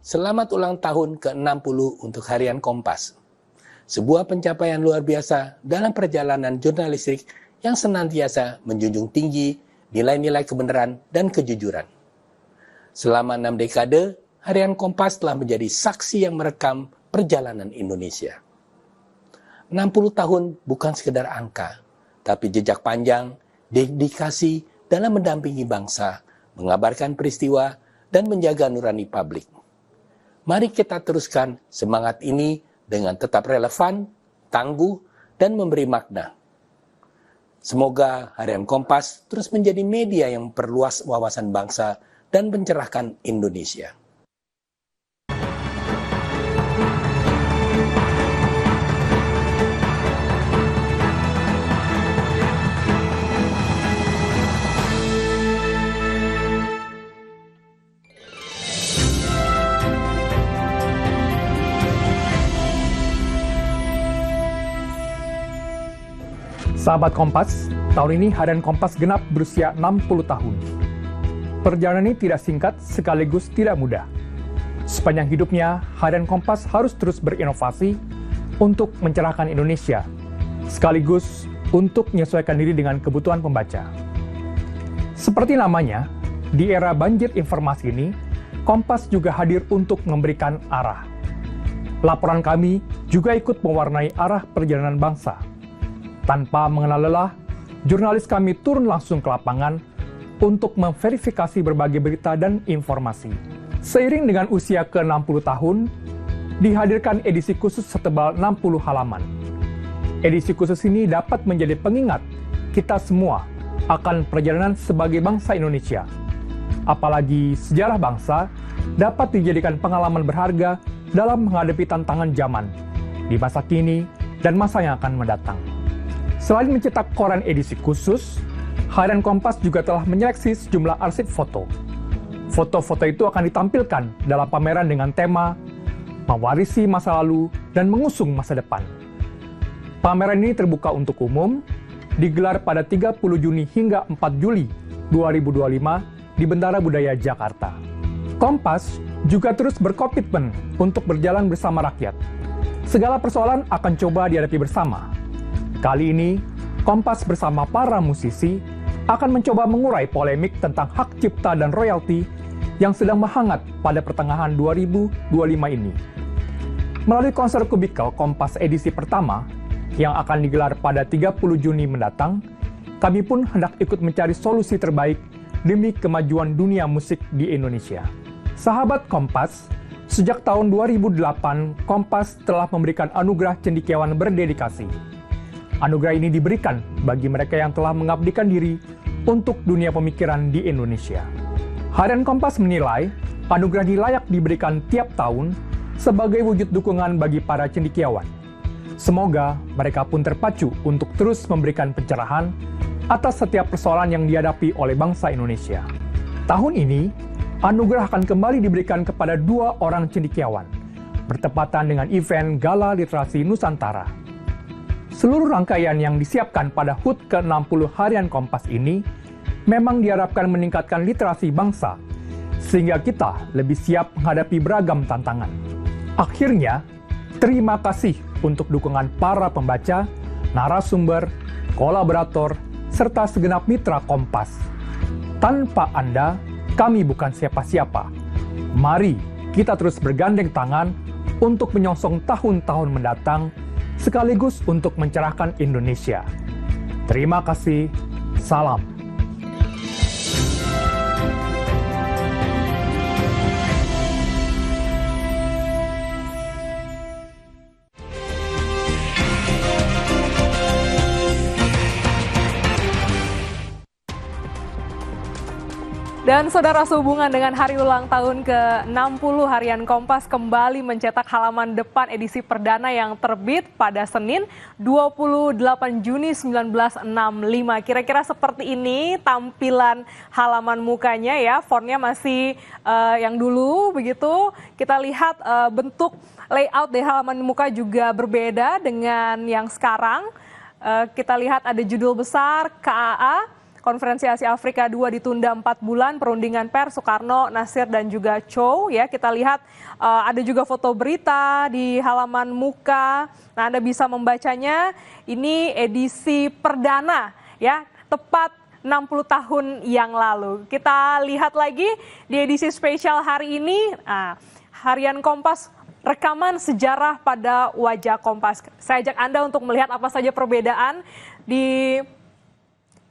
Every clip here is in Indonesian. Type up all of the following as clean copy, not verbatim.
Selamat ulang tahun ke-60 untuk Harian Kompas. Sebuah pencapaian luar biasa dalam perjalanan jurnalistik yang senantiasa menjunjung tinggi nilai-nilai kebenaran dan kejujuran. Selama 6 dekade, Harian Kompas telah menjadi saksi yang merekam perjalanan Indonesia. 60 tahun bukan sekedar angka, tapi jejak panjang, dedikasi dalam mendampingi bangsa, mengabarkan peristiwa, dan menjaga nurani publik. Mari kita teruskan semangat ini dengan tetap relevan, tangguh, dan memberi makna. Semoga Harian Kompas terus menjadi media yang memperluas wawasan bangsa dan mencerahkan Indonesia. Sahabat Kompas, tahun ini Harian Kompas genap berusia 60 tahun. Perjalanan ini tidak singkat sekaligus tidak mudah. Sepanjang hidupnya, Harian Kompas harus terus berinovasi untuk mencerahkan Indonesia, sekaligus untuk menyesuaikan diri dengan kebutuhan pembaca. Seperti namanya, di era banjir informasi ini, Kompas juga hadir untuk memberikan arah. Laporan kami juga ikut mewarnai arah perjalanan bangsa. Tanpa mengenal lelah, jurnalis kami turun langsung ke lapangan untuk memverifikasi berbagai berita dan informasi. Seiring dengan usia ke-60 tahun, dihadirkan edisi khusus setebal 60 halaman. Edisi khusus ini dapat menjadi pengingat kita semua akan perjalanan sebagai bangsa Indonesia. Apalagi sejarah bangsa dapat dijadikan pengalaman berharga dalam menghadapi tantangan zaman di masa kini dan masa yang akan mendatang. Selain mencetak koran edisi khusus, Harian Kompas juga telah menyeleksi sejumlah arsip foto. Foto-foto itu akan ditampilkan dalam pameran dengan tema mewarisi masa lalu dan mengusung masa depan. Pameran ini terbuka untuk umum, digelar pada 30 Juni hingga 4 Juli 2025 di Bendara Budaya Jakarta. Kompas juga terus berkomitmen untuk berjalan bersama rakyat. Segala persoalan akan coba dihadapi bersama. Kali ini, Kompas bersama para musisi akan mencoba mengurai polemik tentang hak cipta dan royalti yang sedang menghangat pada pertengahan 2025 ini. Melalui konser Kubikel Kompas edisi pertama yang akan digelar pada 30 Juni mendatang, kami pun hendak ikut mencari solusi terbaik demi kemajuan dunia musik di Indonesia. Sahabat Kompas, sejak tahun 2008, Kompas telah memberikan anugerah cendekiawan berdedikasi. Anugerah ini diberikan bagi mereka yang telah mengabdikan diri untuk dunia pemikiran di Indonesia. Harian Kompas menilai anugerah ini layak diberikan tiap tahun sebagai wujud dukungan bagi para cendekiawan. Semoga mereka pun terpacu untuk terus memberikan pencerahan atas setiap persoalan yang dihadapi oleh bangsa Indonesia. Tahun ini, anugerah akan kembali diberikan kepada 2 orang cendekiawan, bertepatan dengan event Gala Literasi Nusantara. Seluruh rangkaian yang disiapkan pada HUT ke-60 Harian Kompas ini memang diharapkan meningkatkan literasi bangsa, sehingga kita lebih siap menghadapi beragam tantangan. Akhirnya, terima kasih untuk dukungan para pembaca, narasumber, kolaborator, serta segenap mitra Kompas. Tanpa Anda, kami bukan siapa-siapa. Mari kita terus bergandeng tangan untuk menyongsong tahun-tahun mendatang, sekaligus untuk mencerahkan Indonesia. Terima kasih, salam. Dan saudara, sehubungan dengan hari ulang tahun ke-60 Harian Kompas kembali mencetak halaman depan edisi perdana yang terbit pada Senin 28 Juni 1965. Kira-kira seperti ini tampilan halaman mukanya ya, fontnya masih yang dulu begitu. Kita lihat bentuk layout di halaman muka juga berbeda dengan yang sekarang. Kita lihat ada judul besar KAA, Konferensi Asia Afrika 2 ditunda 4 bulan, perundingan pers Soekarno, Nasir, dan juga Chow. Ya, kita lihat ada juga foto berita di halaman muka. Nah, Anda bisa membacanya. Ini edisi perdana, ya, tepat 60 tahun yang lalu. Kita lihat lagi di edisi spesial hari ini, Harian Kompas, rekaman sejarah pada wajah Kompas. Saya ajak Anda untuk melihat apa saja perbedaan di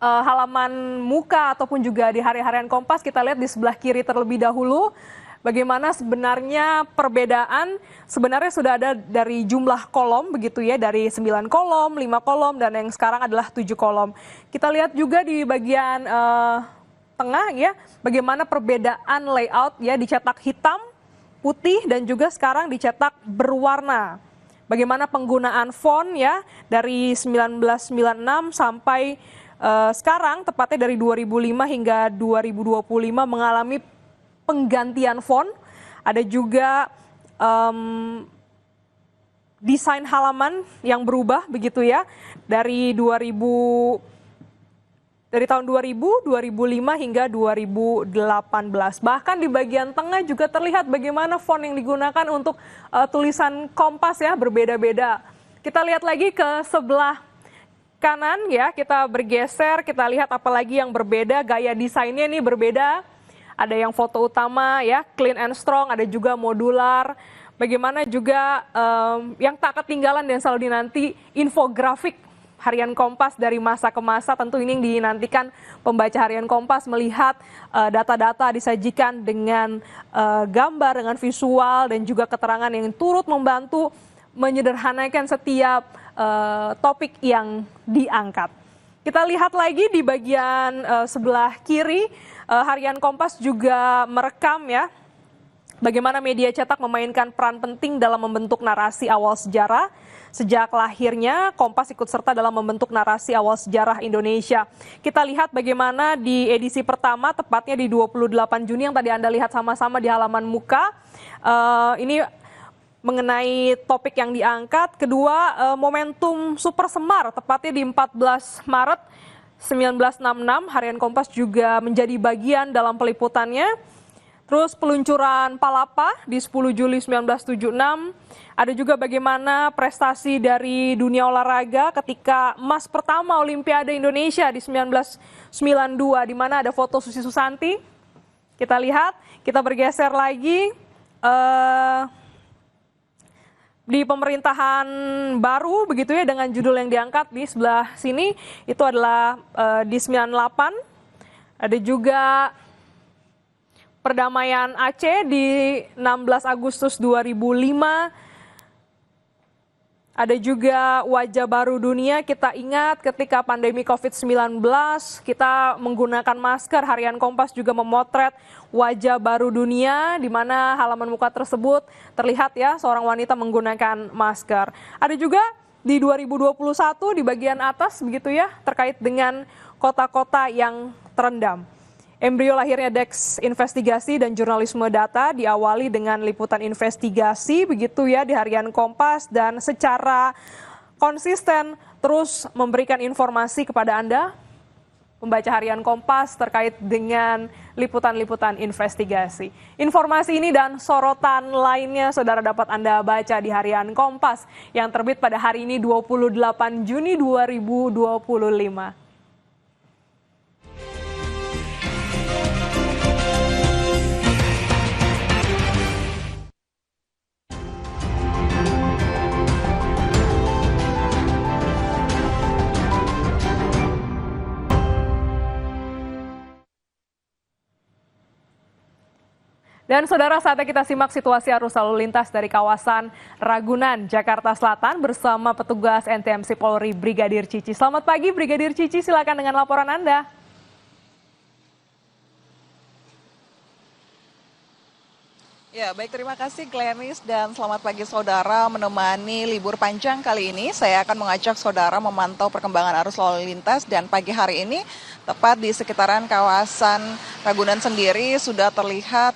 halaman muka ataupun juga di Harian Kompas. Kita lihat di sebelah kiri terlebih dahulu bagaimana sebenarnya perbedaan. Sebenarnya sudah ada dari jumlah kolom begitu ya, dari 9 kolom, 5 kolom, dan yang sekarang adalah 7 kolom. Kita lihat juga di bagian tengah ya, bagaimana perbedaan layout ya, dicetak hitam, putih, dan juga sekarang dicetak berwarna. Bagaimana penggunaan font ya, dari 1996 sampai sekarang, tepatnya dari 2005 hingga 2025 mengalami penggantian font. Ada juga desain halaman yang berubah begitu ya, dari tahun 2000, 2005 hingga 2018. Bahkan di bagian tengah juga terlihat bagaimana font yang digunakan untuk tulisan Kompas ya, berbeda-beda. Kita lihat lagi ke sebelah kanan ya, kita bergeser, kita lihat apalagi yang berbeda, gaya desainnya ini berbeda. Ada yang foto utama ya, clean and strong, ada juga modular. Bagaimana juga yang tak ketinggalan dan selalu dinanti, infografik Harian Kompas dari masa ke masa. Tentu ini yang dinantikan pembaca Harian Kompas, melihat data-data disajikan dengan gambar, dengan visual, dan juga keterangan yang turut membantu menyederhanakan setiap topik yang diangkat. Kita lihat lagi di bagian sebelah kiri, Harian Kompas juga merekam ya, bagaimana media cetak memainkan peran penting dalam membentuk narasi awal sejarah. Sejak lahirnya, Kompas ikut serta dalam membentuk narasi awal sejarah Indonesia. Kita lihat bagaimana di edisi pertama, tepatnya di 28 Juni yang tadi Anda lihat sama-sama di halaman muka. Ini mengenai topik yang diangkat. Kedua, momentum Super Semar, tepatnya di 14 Maret 1966, Harian Kompas juga menjadi bagian dalam peliputannya. Terus peluncuran Palapa di 10 Juli 1976. Ada juga bagaimana prestasi dari dunia olahraga ketika emas pertama Olimpiade Indonesia di 1992, di mana ada foto Susi Susanti. Kita lihat, kita bergeser lagi. Di pemerintahan baru begitu ya, dengan judul yang diangkat di sebelah sini itu adalah di 98. Ada juga perdamaian Aceh di 16 Agustus 2005. Ada juga wajah baru dunia. Kita ingat ketika pandemi COVID-19, kita menggunakan masker. Harian Kompas juga memotret wajah baru dunia, di mana halaman muka tersebut terlihat ya, seorang wanita menggunakan masker. Ada juga di 2021 di bagian atas begitu ya, terkait dengan kota-kota yang terendam. Embrio lahirnya Deks Investigasi dan Jurnalisme Data diawali dengan liputan investigasi begitu ya di Harian Kompas, dan secara konsisten terus memberikan informasi kepada Anda, pembaca Harian Kompas, terkait dengan liputan-liputan investigasi. Informasi ini dan sorotan lainnya saudara dapat Anda baca di Harian Kompas yang terbit pada hari ini 28 Juni 2025. Dan saudara, saatnya kita simak situasi arus lalu lintas dari kawasan Ragunan, Jakarta Selatan bersama petugas NTMC Polri Brigadir Cici. Selamat pagi Brigadir Cici, silakan dengan laporan Anda. Ya, baik, terima kasih Glenis, dan selamat pagi saudara. Menemani libur panjang kali ini, saya akan mengajak saudara memantau perkembangan arus lalu lintas, dan pagi hari ini tepat di sekitaran kawasan Ragunan sendiri sudah terlihat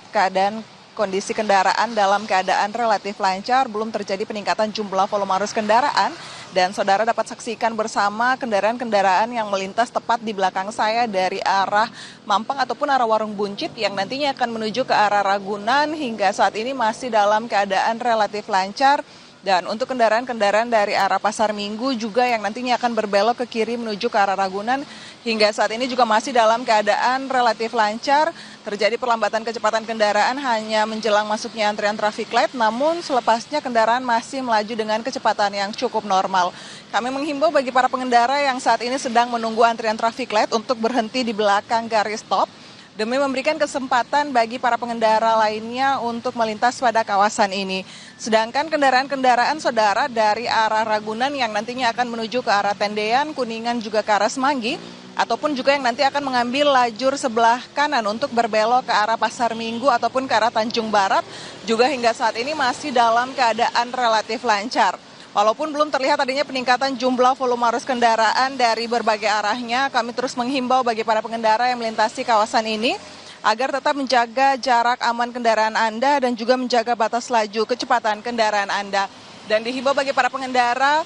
kondisi kendaraan dalam keadaan relatif lancar, belum terjadi peningkatan jumlah volume arus kendaraan. Dan saudara dapat saksikan bersama kendaraan-kendaraan yang melintas tepat di belakang saya dari arah Mampang ataupun arah Warung Buncit yang nantinya akan menuju ke arah Ragunan hingga saat ini masih dalam keadaan relatif lancar. Dan untuk kendaraan-kendaraan dari arah Pasar Minggu juga yang nantinya akan berbelok ke kiri menuju ke arah Ragunan hingga saat ini juga masih dalam keadaan relatif lancar. Terjadi perlambatan kecepatan kendaraan hanya menjelang masuknya antrian traffic light, namun selepasnya kendaraan masih melaju dengan kecepatan yang cukup normal. Kami menghimbau bagi para pengendara yang saat ini sedang menunggu antrian traffic light untuk berhenti di belakang garis stop demi memberikan kesempatan bagi para pengendara lainnya untuk melintas pada kawasan ini. Sedangkan kendaraan-kendaraan saudara dari arah Ragunan yang nantinya akan menuju ke arah Tendean, Kuningan juga ke arah Semanggi, ataupun juga yang nanti akan mengambil lajur sebelah kanan untuk berbelok ke arah Pasar Minggu ataupun ke arah Tanjung Barat, juga hingga saat ini masih dalam keadaan relatif lancar. Walaupun belum terlihat adanya peningkatan jumlah volume arus kendaraan dari berbagai arahnya, kami terus menghimbau bagi para pengendara yang melintasi kawasan ini agar tetap menjaga jarak aman kendaraan Anda dan juga menjaga batas laju kecepatan kendaraan Anda. Dan dihimbau bagi para pengendara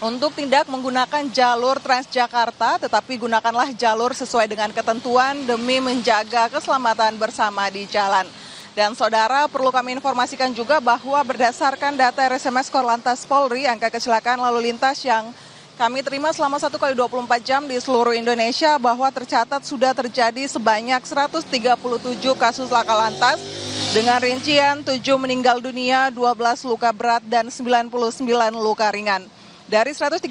untuk tidak menggunakan jalur Transjakarta, tetapi gunakanlah jalur sesuai dengan ketentuan demi menjaga keselamatan bersama di jalan. Dan saudara, perlu kami informasikan juga bahwa berdasarkan data RSMS Korlantas Polri, angka kecelakaan lalu lintas yang kami terima selama 1x24 jam di seluruh Indonesia bahwa tercatat sudah terjadi sebanyak 137 kasus laka lantas dengan rincian 7 meninggal dunia, 12 luka berat, dan 99 luka ringan. Dari 137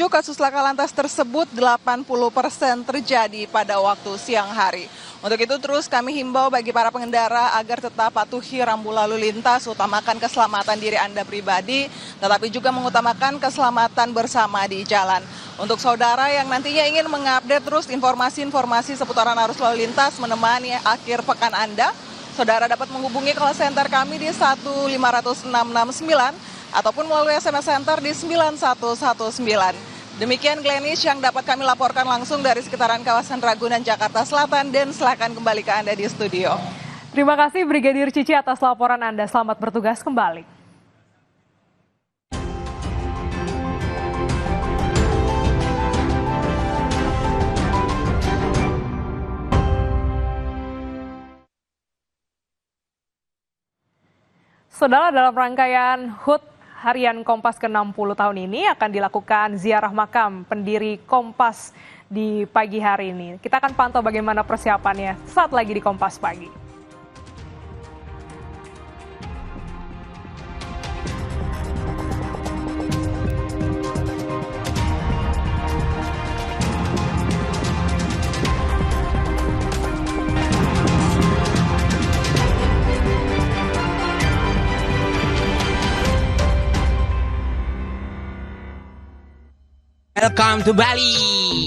kasus laka lantas tersebut, 80% terjadi pada waktu siang hari. Untuk itu terus kami himbau bagi para pengendara agar tetap patuhi rambu lalu lintas, utamakan keselamatan diri Anda pribadi, tetapi juga mengutamakan keselamatan bersama di jalan. Untuk saudara yang nantinya ingin mengupdate terus informasi-informasi seputaran arus lalu lintas menemani akhir pekan Anda, saudara dapat menghubungi call center kami di 15669 ataupun melalui SMS Center di 9119. Demikian Glenis yang dapat kami laporkan langsung dari sekitaran kawasan Ragunan, Jakarta Selatan, dan silakan kembali ke Anda di studio. Terima kasih Brigadir Cici atas laporan Anda. Selamat bertugas kembali. Saudara, dalam rangkaian HUT Harian Kompas ke-60 tahun ini akan dilakukan ziarah makam pendiri Kompas di pagi hari ini. Kita akan pantau bagaimana persiapannya saat lagi di Kompas Pagi. Welcome to Bali.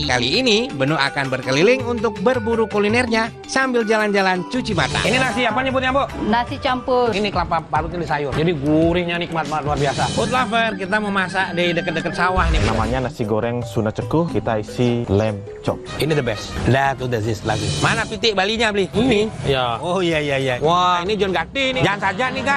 Kali ini Benu akan berkeliling untuk berburu kulinernya sambil jalan-jalan cuci mata. Ini nasi apa nyebutnya, Bu? Nasi campur. Ini kelapa parut ini sayur. Jadi gurihnya nikmat banget, luar biasa. Food lover, kita mau masak di deket-deket sawah nih. Namanya nasi goreng Sunda Cekuh, kita isi lamb chop. Ini the best. Dah tuh this lagi. Mana pitik Balinya beli? Ini. Ya. Oh iya. Wah, ini John Gatti nih. Jangan saja nih, guys.